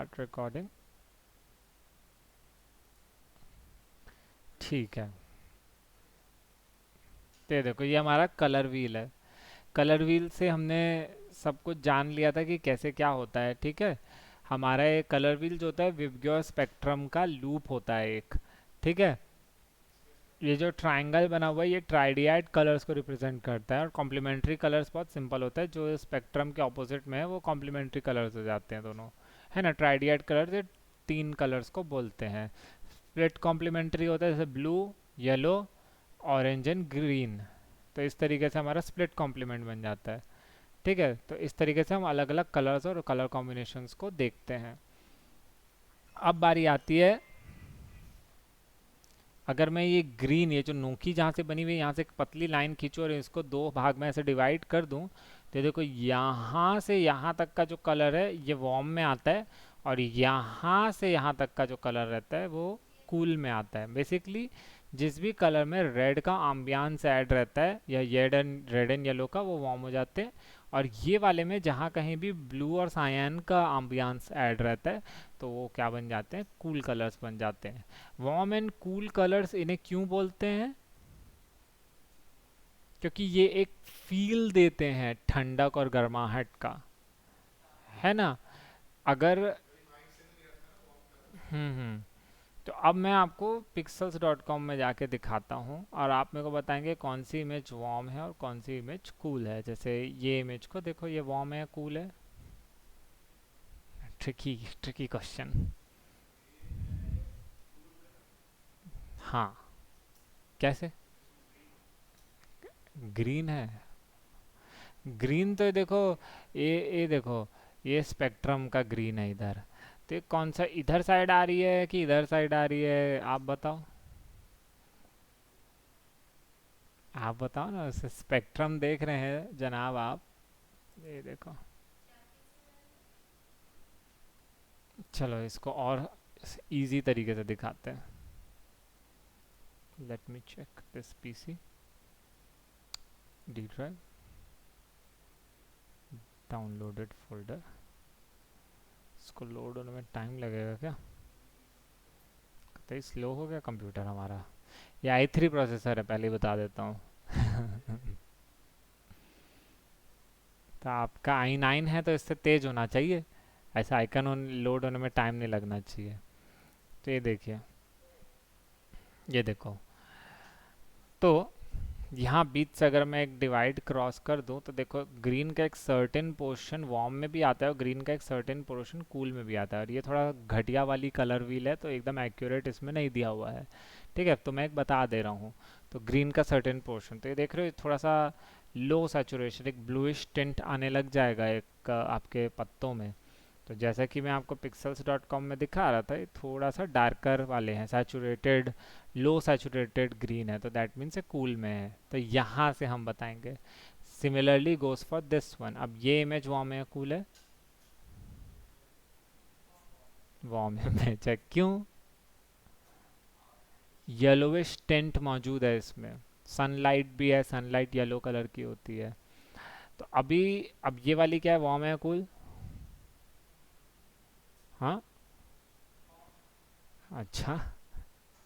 Start recording. ठीक है। तो ये देखो, ये हमारा कलर व्हील है। कलर व्हील से हमने सब कुछ जान लिया था कि कैसे क्या होता है। ठीक है। हमारा ये कलर व्हील जो होता है विबग्योर स्पेक्ट्रम का लूप होता है एक। ठीक है। ये जो ट्रायंगल बना हुआ है ये ट्राइडियाड कलर्स को रिप्रेजेंट करता है, और कॉम्प्लीमेंट्री कलर्स बहुत सिंपल होता है, जो स्पेक्ट्रम के ऑपोजिट में है वो कॉम्प्लीमेंट्री कलर्स हो जाते हैं दोनों। है ना, ट्राइडियाड कलर्स ये तीन कलर्स को बोलते हैं। स्प्लिट कॉम्प्लीमेंट्री होता है, जैसे blue, yellow, orange and green. तो इस तरीके से हमारा स्प्लिट कॉम्प्लीमेंट बन जाता है। ठीक है। तो इस तरीके से हम अलग अलग कलर्स और कलर कॉम्बिनेशंस को देखते हैं। अब बारी आती है, अगर मैं ये ग्रीन, ये जो नोकी जहाँ से बनी हुई है, यहाँ से एक पतली लाइन खींचूँ और इसको दो भाग में ऐसे डिवाइड कर दूँ, तो देखो यहाँ से यहाँ तक का जो कलर है ये वार्म में आता है, और यहाँ से यहाँ तक का जो कलर रहता है वो कूल में आता है। बेसिकली जिस भी कलर में रेड का आम्बियंस ऐड रहता है, या रेड एंड येलो का, वो वार्म हो जाते हैं। और ये वाले में जहाँ कहीं भी ब्लू और सायन का आम्बियंस ऐड रहता है, तो वो क्या बन जाते हैं, कूल कलर्स बन जाते हैं। वार्म एंड कूल कलर्स इन्हें क्यों बोलते हैं? क्योंकि ये एक फील देते हैं ठंडक और गर्माहट का। है ना। अगर हम्म। तो अब मैं आपको pixels.com में जाके दिखाता हूँ, और आप मेरे को बताएंगे कौन सी इमेज वार्म है और कौन सी इमेज कूल है। जैसे ये इमेज को देखो, ये वार्म है या कूल है? Tricky tricky question. हाँ। कैसे? ग्रीन है। ग्रीन तो देखो, ये देखो, ये स्पेक्ट्रम का ग्रीन है इधर। तो ये कौन सा, इधर साइड आ रही है कि इधर साइड आ रही है, आप बताओ। आप बताओ ना, स्पेक्ट्रम देख रहे हैं जनाब आप। ये देखो। चलो इसको और इजी तरीके से दिखाते हैं। Let me check this PC, D drive, downloaded folder. इसको लोड होने में टाइम लगेगा क्या? तो स्लो हो गया कंप्यूटर हमारा। ये i3 प्रोसेसर है, पहले ही बता देता हूँ। तो आपका i9 है तो इससे तेज होना चाहिए। ऐसा आइकन लोड होने में टाइम नहीं लगना चाहिए। तो ये देखिए, ये देखो। तो यहाँ बीच से अगर मैं एक डिवाइड क्रॉस कर दूँ, तो देखो ग्रीन का एक सर्टेन पोर्शन वार्म में भी आता है और ग्रीन का एक सर्टेन पोर्शन कूल में भी आता है, और ये थोड़ा घटिया वाली कलर व्हील है तो एकदम एक्यूरेट इसमें नहीं दिया हुआ है। ठीक है, तो मैं एक बता दे रहा हूँ। तो ग्रीन का सर्टेन पोर्शन, तो ये देख रहे हो थोड़ा सा लो सैचुरेशन, एक ब्लूइश टिंट आने लग जाएगा एक आपके पत्तों में। तो जैसा कि मैं आपको pixels.com में दिखा रहा था, ये थोड़ा सा डार्कर वाले हैं, सैचुरेटेड, लो सैचुरेटेड ग्रीन है, तो दैट मीन्स ये कूल में है। तो यहाँ से हम बताएंगे। Similarly goes for this one. अब ये इमेज वार्म है या कूल है? वार्म इमेज है, क्यों? येलोविश टेंट मौजूद है इसमें, सनलाइट भी है, सनलाइट येलो कलर की होती है। तो अभी, अब ये वाली क्या है, वार्म है या कूल? हाँ। अच्छा,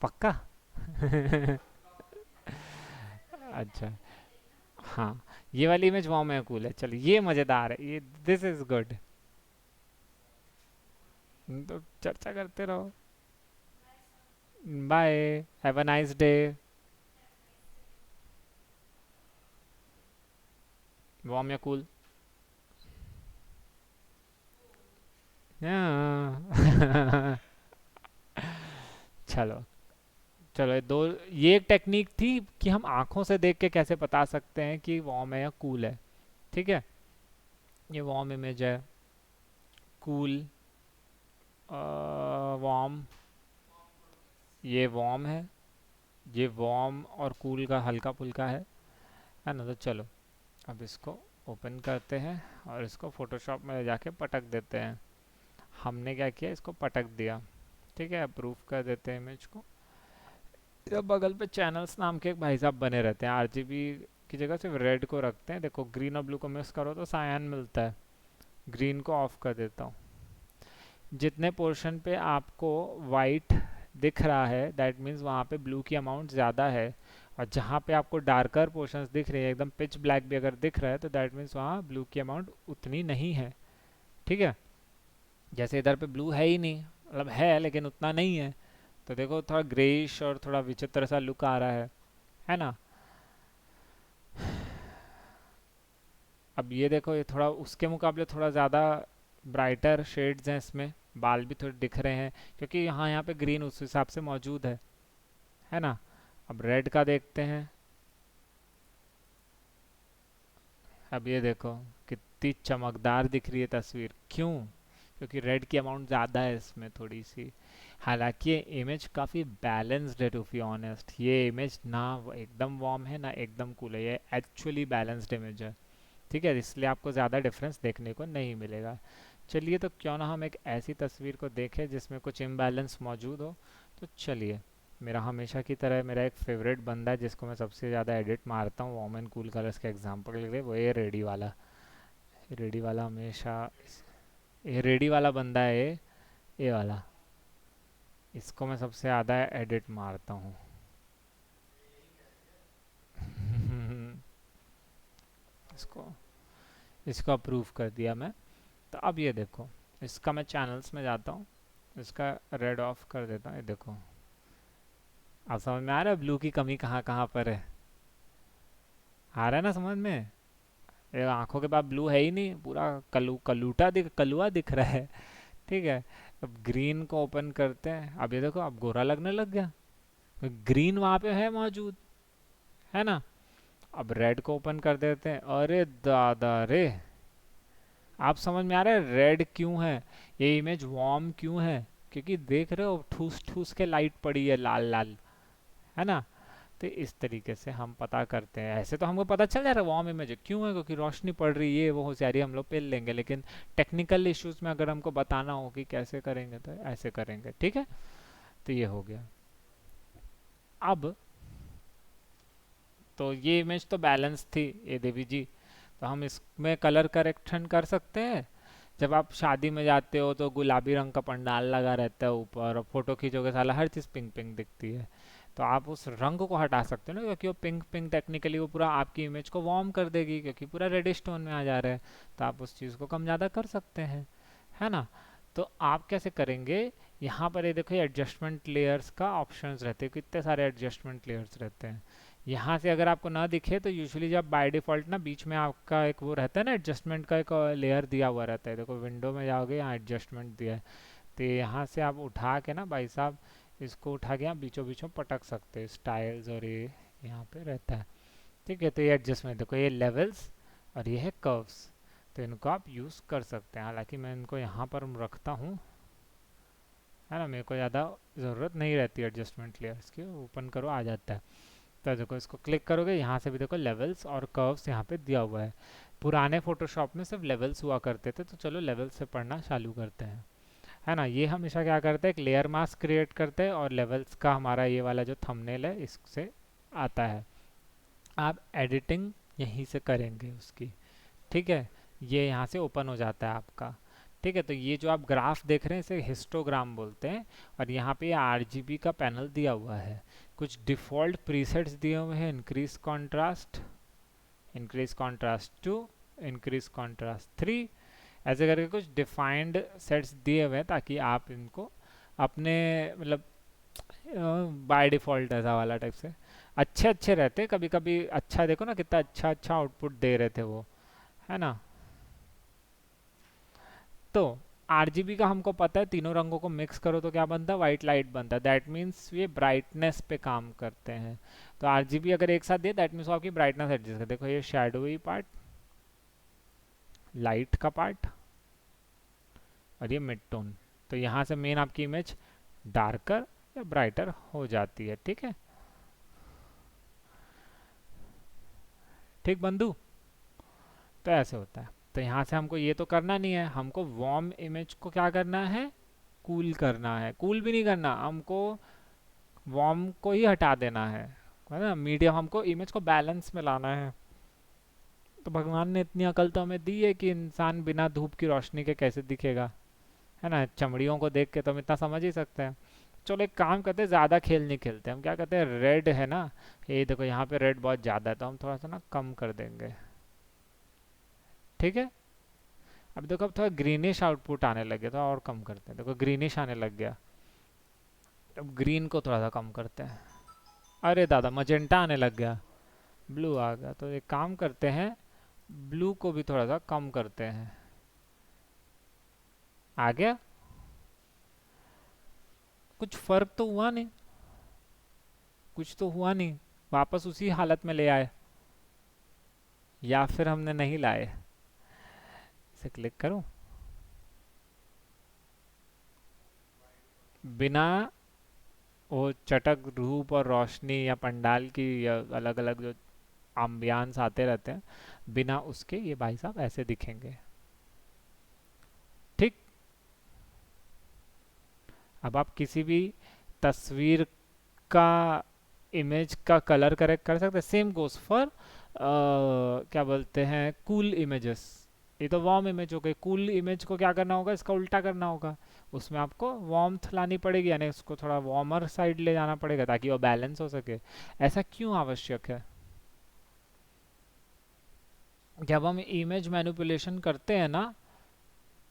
पक्का? अच्छा। हाँ, ये वाली इमेज वार्म है कूल है, चलो ये मज़ेदार है, ये दिस इज गुड। तो चर्चा करते रहो। Bye. Have a nice day. Warm या कूल? चलो। चलो ये दो, ये एक टेक्निक थी कि हम आंखों से देख के कैसे बता सकते हैं कि वार्म है या कूल है। ठीक है। ये वार्म इमेज है, कूल, वार्म, ये वार्म है, ये वार्म और कूल का हल्का फुल्का है ना। तो चलो अब इसको ओपन करते हैं और इसको फोटोशॉप में ले जाके पटक देते हैं। हमने क्या किया, इसको पटक दिया। ठीक है, अप्रूव कर देते हैं इमेज को। इधर बगल पे चैनल्स नाम के एक भाई साहब बने रहते हैं, आरजीबी की जगह सिर्फ रेड को रखते हैं। देखो ग्रीन और ब्लू को मिक्स करो तो सायन मिलता है। ग्रीन को ऑफ कर देता हूँ। जितने पोर्शन पे आपको वाइट दिख रहा है दैट मीन्स वहाँ पे ब्लू की अमाउंट ज़्यादा है, और जहाँ पे आपको डार्कर पोर्शंस दिख रही है, एकदम पिच ब्लैक भी अगर दिख रहा है, तो दैट मीन्स वहाँ ब्लू की अमाउंट उतनी नहीं है। ठीक है, जैसे इधर पे ब्लू है ही नहीं, मतलब है लेकिन उतना नहीं है, तो देखो थोड़ा ग्रेइश और थोड़ा विचित्र सा लुक आ रहा है ना। अब ये देखो, ये थोड़ा उसके मुकाबले थोड़ा ज़्यादा ब्राइटर शेड्स हैं इसमें, बाल भी थोड़े दिख रहे हैं, क्योंकि यहाँ पे ग्रीन उस हिसाब से मौजूद है ना। अब रेड का देखते हैं। अब ये देखो कितनी चमकदार दिख रही है तस्वीर, क्यों? क्योंकि रेड की अमाउंट ज़्यादा है इसमें थोड़ी सी। हालांकि ये इमेज काफ़ी बैलेंस्ड है, टू बी ऑनेस्ट। ये इमेज ना एकदम वार्म है ना एकदम कूल है, ये एक्चुअली बैलेंस्ड इमेज है। ठीक है, इसलिए आपको ज़्यादा डिफरेंस देखने को नहीं मिलेगा। चलिए, तो क्यों ना हम एक ऐसी तस्वीर को देखें जिसमें कुछ इम्बैलेंस मौजूद हो। तो चलिए, मेरा हमेशा की तरह मेरा एक फेवरेट बंदा है जिसको मैं सबसे ज़्यादा एडिट मारता हूँ वार्म एंड कूल कलर्स के एग्जांपल के लिए, वो ये रेडी वाला। रेडी वाला हमेशा, ये रेडी वाला बंदा है ये वाला, इसको मैं सबसे ज़्यादा एडिट मारता हूँ। इसको इसको अप्रूव कर दिया मैं। तो अब ये देखो, इसका मैं चैनल्स में जाता हूँ, इसका रेड ऑफ कर देता हूँ। ये देखो, अब समझ में आ रहा है ब्लू की कमी कहाँ कहाँ पर है? आ रहा है ना समझ में? ये आंखों के पास ब्लू है ही नहीं, पूरा कलुआ दिख रहा है। ठीक है, अब ग्रीन को ओपन करते हैं। अब ये देखो, अब गोरा लगने लग गया, ग्रीन वहाँ पे है मौजूद, है ना। अब रेड को ओपन कर देते हैं। अरे दादा रे, आप समझ में आ रहा है रेड क्यों है, ये इमेज वार्म क्यों है? क्योंकि देख रहे हो ठूस ठूस के लाइट पड़ी है लाल लाल, है ना। तो इस तरीके से हम पता करते हैं। ऐसे तो हमको पता चल जा रहा है वार्म इमेज क्यों है, क्योंकि रोशनी पड़ रही है, वो हो जा रही है, हम लोग पेल लेंगे। लेकिन टेक्निकल इश्यूज में अगर हमको बताना हो कि कैसे करेंगे, तो ऐसे करेंगे। ठीक है, तो ये हो गया। अब तो ये इमेज तो बैलेंस थी, ये देवी जी। तो हम इसमें कलर करेक्शन कर सकते हैं। जब आप शादी में जाते हो तो गुलाबी रंग का पंडाल लगा रहता है ऊपर, और फोटो खींचोगे साला हर चीज़ पिंक पिंक दिखती है। तो आप उस रंग को हटा सकते हो ना, क्योंकि वो पिंक पिंक टेक्निकली वो पूरा आपकी इमेज को वार्म कर देगी, क्योंकि पूरा रेडिश टोन में आ जा रहा है। तो आप उस चीज़ को कम ज़्यादा कर सकते हैं, है ना। तो आप कैसे करेंगे? यहाँ पर ये देखो, ये एडजस्टमेंट लेयर्स का ऑप्शंस रहते हैं, कितने सारे एडजस्टमेंट लेयर्स रहते हैं। यहाँ से अगर आपको ना दिखे तो यूजुअली जब बाय डिफ़ॉल्ट ना बीच में आपका एक वो रहता है ना, एडजस्टमेंट का एक लेयर दिया हुआ रहता है। देखो विंडो में जाओगे, यहाँ एडजस्टमेंट दिया है। तो यहाँ से आप उठा के ना भाई साहब, इसको उठा के यहाँ बीचों बीचों पटक सकते हैं स्टाइल्स, और ये यहाँ पे रहता है। ठीक है, तो ये एडजस्टमेंट देखो, ये लेवल्स और ये है कर्व्स, तो इनको आप यूज़ कर सकते हैं। हालांकि मैं इनको यहाँ पर रखता हूँ, है ना, मेरे को ज़्यादा ज़रूरत नहीं रहती एडजस्टमेंट लेयर्स की। ओपन करो, आ जाता है। तो देखो, इसको क्लिक करोगे, यहाँ से भी देखो लेवल्स और कर्व्स यहाँ पे दिया हुआ है। पुराने फोटोशॉप में सिर्फ लेवल्स हुआ करते थे, तो चलो लेवल्स से पढ़ना चालू करते हैं, है ना। ये हमेशा क्या करते हैं, एक लेयर मास्क क्रिएट करते हैं, और लेवल्स का हमारा ये वाला जो थंबनेल है इससे आता है। आप एडिटिंग यहीं से करेंगे उसकी। ठीक है, ये यहाँ से ओपन हो जाता है आपका। ठीक है, तो ये जो आप ग्राफ देख रहे हैं इसे हिस्टोग्राम बोलते हैं, और यहाँ पे आरजीबी का पैनल दिया हुआ है। कुछ डिफ़ॉल्ट प्रीसेट्स दिए हुए हैं, इंक्रीज कॉन्ट्रास्ट 2, इंक्रीज कॉन्ट्रास्ट 3, ऐसे करके कुछ डिफाइंड सेट्स दिए हुए हैं, ताकि आप इनको अपने मतलब बाय डिफ़ॉल्ट ऐसा वाला टाइप से अच्छे अच्छे रहते। कभी कभी अच्छा देखो ना, कितना अच्छा अच्छा आउटपुट दे रहे थे वो, है ना। तो आरजीबी का हमको पता है, तीनों रंगों को मिक्स करो तो क्या बनता है, वाइट लाइट बनता है। दैट मीन्स ये ब्राइटनेस पे काम करते हैं। तो आरजीबी अगर एक साथ दिए दैट मीन्स आपकी ब्राइटनेस एडजस्ट कर। देखो ये शैडोई पार्ट, लाइट का पार्ट, और ये मिड टोन। तो यहाँ से मेन आपकी इमेज डार्कर या ब्राइटर हो जाती है। ठीक है, ठीक बंधु। तो ऐसे होता है। तो यहाँ से हमको ये तो करना नहीं है, हमको वार्म इमेज को क्या करना है, कूल करना है। कूल भी नहीं करना हमको, वार्म को ही हटा देना है ना। मीडियम, हमको इमेज को बैलेंस में लाना है। तो भगवान ने इतनी अकल तो हमें दी है कि इंसान बिना धूप की रोशनी के कैसे दिखेगा, है ना, चमड़ियों को देख के तो हम इतना समझ ही सकते हैं। चलो एक काम करते हैं, ज़्यादा खेल नहीं खेलते, हम क्या करते हैं, रेड है ना, ये देखो यहाँ पे रेड बहुत ज़्यादा है, तो हम थोड़ा सा ना कम कर देंगे। ठीक है। अब देखो अब थोड़ा ग्रीनिश आउटपुट आने लगे, तो और कम करते हैं, देखो ग्रीनिश आने लग गया। अब ग्रीन को थोड़ा सा कम करते हैं। अरे दादा मजेंटा आने लग गया, ब्लू आ गया, तो एक काम करते हैं, ब्लू को भी थोड़ा सा कम करते हैं। आ गया। कुछ फर्क तो हुआ नहीं, कुछ तो हुआ नहीं, वापस उसी हालत में ले आए, या फिर हमने नहीं लाए। इसे क्लिक करूं, बिना वो चटक धूप और रोशनी या पंडाल की या अलग अलग जो आम्बियांस आते रहते हैं, बिना उसके ये भाई साहब ऐसे दिखेंगे। ठीक। अब आप किसी भी तस्वीर का, इमेज का कलर करेक्ट कर सकते हैं। सेम गोज फॉर क्या बोलते हैं, कूल इमेजेस। ये तो वार्म इमेज हो गई, कूल इमेज को क्या करना होगा, इसका उल्टा करना होगा। उसमें आपको वार्मथ लानी पड़ेगी, यानी उसको थोड़ा वार्मर साइड ले जाना पड़ेगा ताकि वो बैलेंस हो सके। ऐसा क्यों आवश्यक है, जब हम इमेज मैनिपुलेशन करते हैं ना,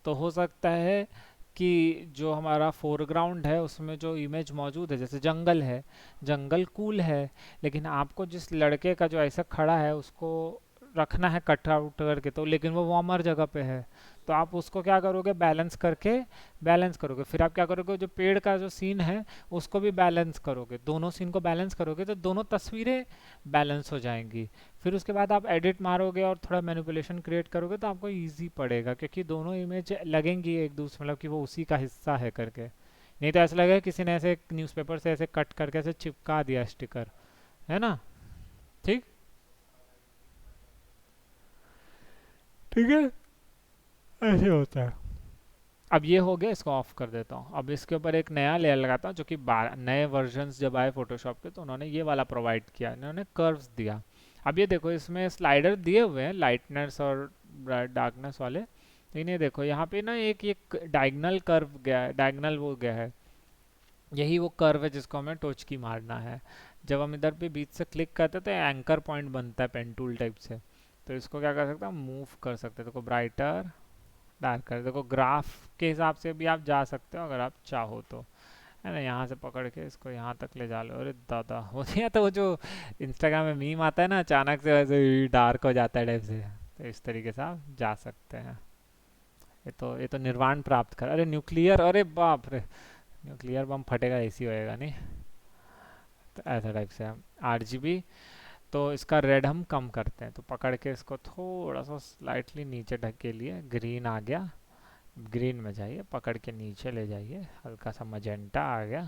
तो हो सकता है कि जो हमारा फोरग्राउंड है उसमें जो इमेज मौजूद है, जैसे जंगल है, जंगल कूल है, लेकिन आपको जिस लड़के का जो ऐसा खड़ा है उसको रखना है कट आउट करके, तो लेकिन वो वार्मर जगह पे है, तो आप उसको क्या करोगे, बैलेंस करके, बैलेंस करोगे, फिर आप क्या करोगे, जो पेड़ का जो सीन है उसको भी बैलेंस करोगे, दोनों सीन को बैलेंस करोगे, तो दोनों तस्वीरें बैलेंस हो जाएंगी। फिर उसके बाद आप एडिट मारोगे और थोड़ा मैनिपुलेशन क्रिएट करोगे, तो आपको इजी पड़ेगा, क्योंकि दोनों इमेज लगेंगी एक दूसरे, मतलब कि वो उसी का हिस्सा है करके। नहीं तो ऐसा लगेगा किसी ने ऐसे न्यूज़पेपर से ऐसे कट करके ऐसे चिपका दिया स्टिकर, है ना। ठीक। ठीक है, ऐसे होता है। अब ये हो गया, इसको ऑफ कर देता हूँ। अब इसके ऊपर एक नया लेयर लगाता हूँ, जो कि नए वर्जन्स जब आए फोटोशॉप के, तो उन्होंने ये वाला प्रोवाइड किया, इन्होंने कर्व्स दिया। अब ये देखो इसमें स्लाइडर दिए हुए हैं, लाइटनेस और डार्कनेस वाले, लेकिन ये देखो यहाँ पे ना एक ये डायगनल कर्व गया है, डायगनल वो गया है, यही वो कर्व है जिसको हमें टोच की मारना है। जब हम इधर पे बीच से क्लिक करते हैं तो एंकर पॉइंट बनता है पेन टूल टाइप से, तो इसको क्या कर सकते हैं, मूव कर सकते हैं। देखो ब्राइटर डार्कर, देखो ग्राफ के हिसाब से भी आप जा सकते हो अगर आप चाहो तो, है ना, यहाँ से पकड़ के इसको यहाँ तक ले जा लो। अरे दादा वो नहीं आता, वो जो इंस्टाग्राम में मीम आता है ना, अचानक से वैसे डार्क हो जाता है टाइप से, तो इस तरीके से आप जा सकते हैं। ये तो निर्वाण प्राप्त कर, अरे न्यूक्लियर, अरे बाप रे, न्यूक्लियर बम फटेगा एसी होएगा नहीं, तो ऐसा टाइप से। RGB, तो इसका रेड हम कम करते हैं, तो पकड़ के इसको थोड़ा सा स्लाइटली नीचे ढक के लिए, ग्रीन आ गया, ग्रीन में जाइए, पकड़ के नीचे ले जाइए, हल्का सा मजेंटा आ गया,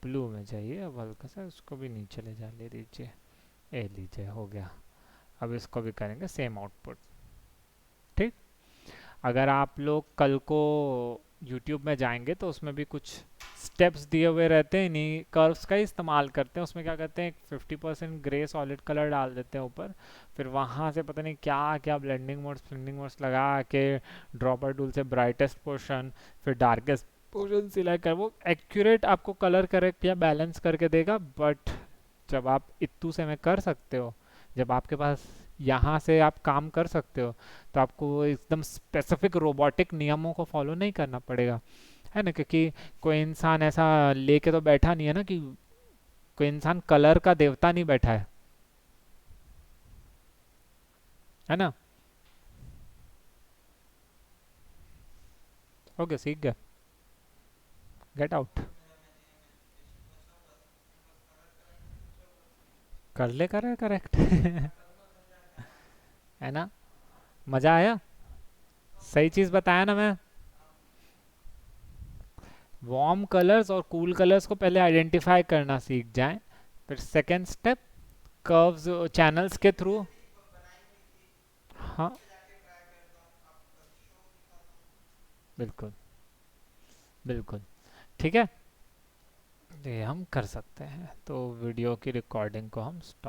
ब्लू में जाइए, अब हल्का सा उसको भी नीचे ले जा, ले दीजिए, ए लीजिए, हो गया। अब इसको भी करेंगे सेम आउटपुट। ठीक। अगर आप लोग कल को यूट्यूब में जाएंगे तो उसमें भी कुछ स्टेप्स दिए हुए रहते हैं, इन्हीं कर्व्स का ही इस्तेमाल करते हैं। उसमें क्या करते हैं, 50% ग्रे सॉलिड कलर डाल देते हैं ऊपर, फिर वहाँ से पता नहीं क्या क्या ब्लेंडिंग मोड्स लगा के, ड्रॉपर टूल से ब्राइटेस्ट पोर्शन, फिर डार्केस्ट पोर्शन सिलेक्ट कर, वो एक्यूरेट आपको कलर करेक्ट या बैलेंस करके देगा। बट जब आप इत्तू से में कर सकते हो, जब आपके पास यहाँ से आप काम कर सकते हो, तो आपको वो एकदम स्पेसिफिक रोबोटिक नियमों को फॉलो नहीं करना पड़ेगा, है ना, क्योंकि कोई इंसान ऐसा लेके तो बैठा नहीं है ना, कि कोई इंसान कलर का देवता नहीं बैठा है ना। ओके, सीख गया, गेट आउट, कर ले कर करेक्ट है ना, मजा आया, सही चीज बताया ना मैं। वार्म कलर्स और कूल कलर्स को पहले आइडेंटिफाई करना सीख जाएं, फिर सेकेंड स्टेप कर्व्स चैनल्स के थ्रू। हाँ, बिल्कुल, बिल्कुल। ठीक है, ये हम कर सकते हैं, तो वीडियो की रिकॉर्डिंग को हम स्टॉप